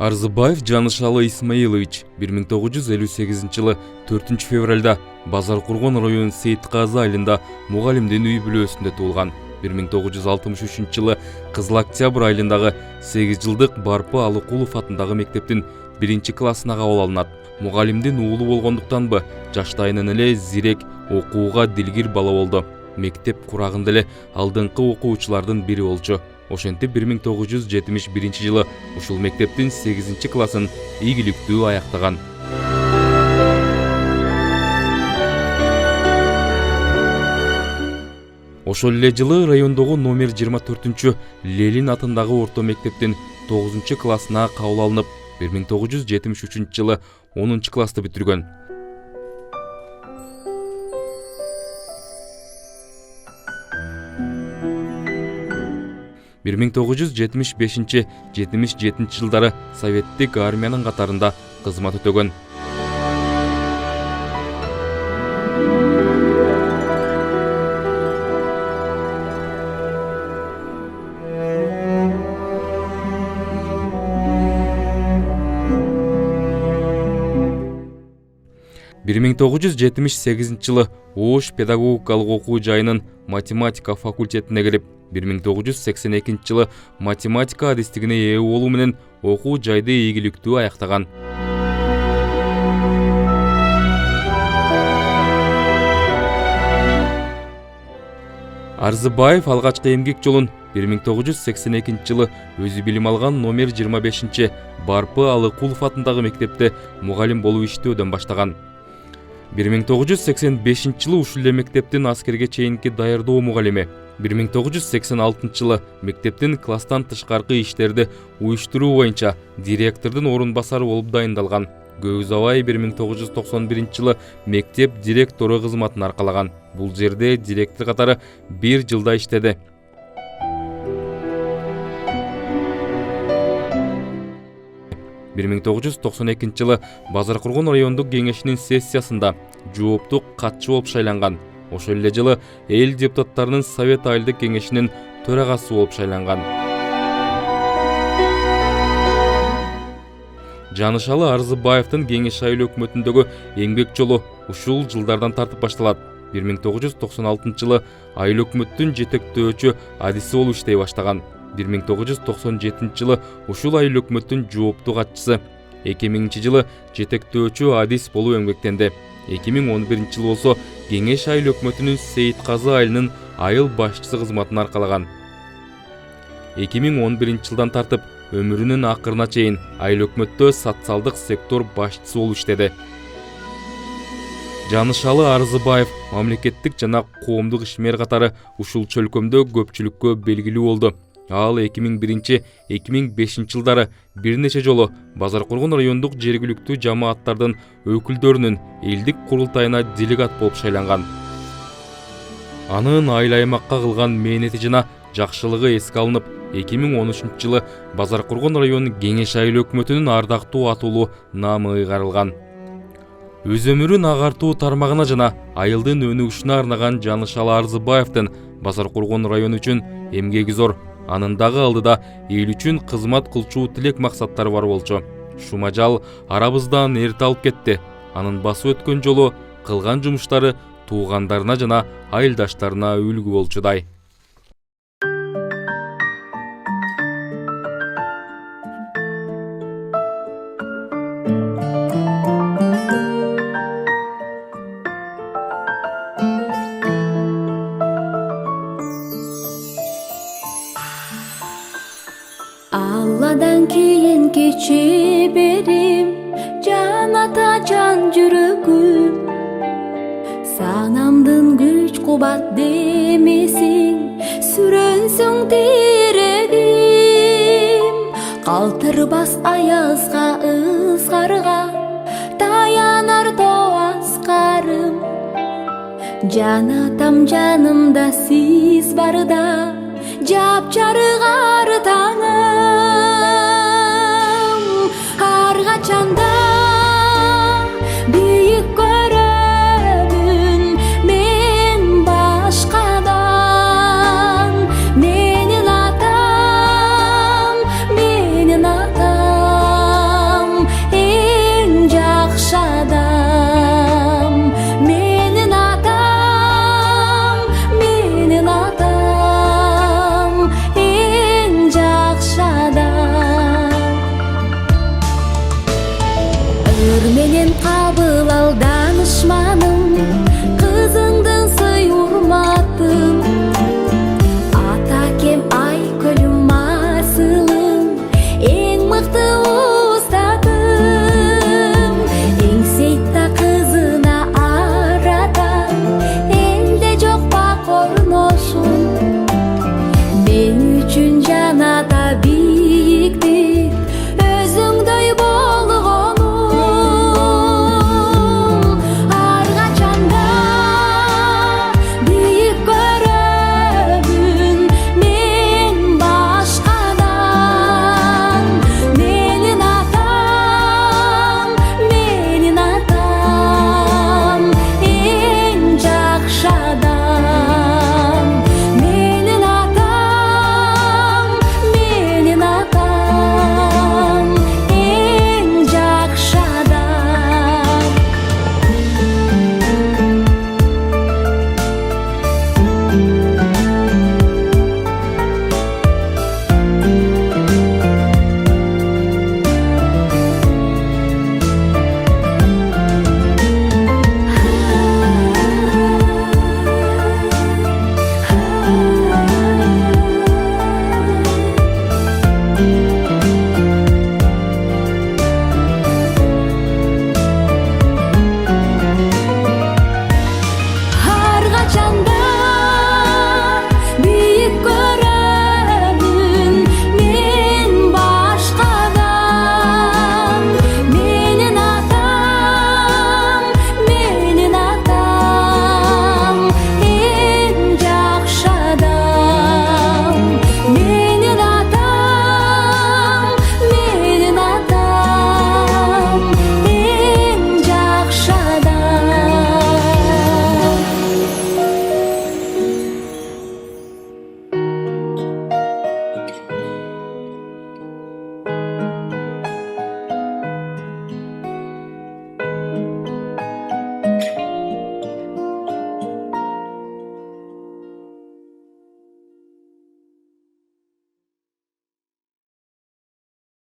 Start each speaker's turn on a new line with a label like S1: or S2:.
S1: Арзыбаев Жанышалы Исмаилович 1958-жылы 4 февралда Базаркургон району Сейитказы айылында мугалимдин үй бүлөсүндө туулган. 1963-жылы Кызыл Октябрь айылындагы 8 жылдык Барпы Алыкулов атындагы мектептин 1-классына кабыл алынат. Мугалимдин уулу болгондуктанбы жаштайынан эле зирек, окууга дилгир бала болду. Мектеп курагында эле алдыңкы окуучулардын бири болчу. Ошентип 1971 жылы ушул мектептин 8 классын ийгиликтүү аяктаган. Ошол эле жылы райондогу номер 24 Ленин атындагы орто мектептин 9 классына кабыл алынып, 1973 жылы 10 классты бүтүргөн. Bir 1975-77 жылдары советтик армиянын катарында кызмат өтөгөн. Bir 1978 жылы Ош педагогикалык окуу жайынын математика факультетине келип, 1982 жылы математика адистигине ээ болуу менен окуу жайды ийгиликтүү аяктаган. Арзыбаев алгачкы эмгек жолун 1982 жылы өзү билим алган номер 25 Барпы Алыкулов атындагы мектепте мугалим болуп иштөөдөн баштаган. 1985 жылы ушул эле мектептин аскерге чейинки даярдоо мугалими, 1986 жылы мектептин класстан тышкаркы иштерди уюштуруу боюнча директордун орун басары болуп дайындалган. Көп узабай 1991 жылы мектеп директору кызматын аркалаган. Бул жерде директор катары 1 жылда иштеди. Bir 1992 жылы Базаркургон райондук кеңешинин сессиясында жооптук катчы болуп шайланган. Ошол эле жылы эл депутаттарынын Совет айылдык кеңешинин төрагасы болуп шайланган. Жанышалы Арзыбаевдин кеңеш айыл өкмөтүндөгү эмгек жолу ушул жылдардан тартып башталат. 1996 жылы айыл өкмөттүн жетектөөчү адиси болуп иштей баштаган. 1997 жылы ушул айыл өкмөттүн жооптуу катчысы, 2000 жылы жетектөөчү адис болуп эмгектенди. 2011 жылы болсо кеңеш айыл өкмөтүнүн Сейитказы айылынын айыл башчысы кызматын аркалаган. 2011 жылдан тартып өмүрүнүн акырына чейин айыл өкмөттө социалдык сектор башчысы болуп иштеди. Жанышалы Арзыбаев мамлекеттик жана коомдук ишмер катары ушул чөлкөмдө көпчүлүккө белгилүү болду. Ал 2001-2005 жылдары бир нече жолу Базаркургон райондук жергиликтүү жамааттардын өкүлдөрүнүн элдик курултайына делегат болуп шайланган. Анын айыл аймакка кылган мээнети жана жакшылыгы эске алынып, 2013 жылы Базаркургон району кеңеш айыл өкмөтүнүн ардактуу атуулу наамы ыйгарылган. Өз өмүрүн агартуу тармагына жана айылдын өнүгүшүнө арнаган Жанышалы Арзыбаевдин Базаркургон району үчүн эмгеги зор. Анын дагы алдыда эл үчүн кызмат кылчу тилек максаттары бар болчу. Шумажал арабыздан эрте алып кетти. Анын басып өткөн жолу кылган жумуштары туугандарына жана айылдаштарына үлгү болчудай.
S2: Алладан кийин кече берим, жан ата жан жүрөгүм. Санамдын күч кубат демесиң, сүрөнсөң тирегим. Калтырбас аязга ызгарга, таянар тоас карым. Жан атам жанымда сиз барда, жапжарыгар таңым. Ар качанда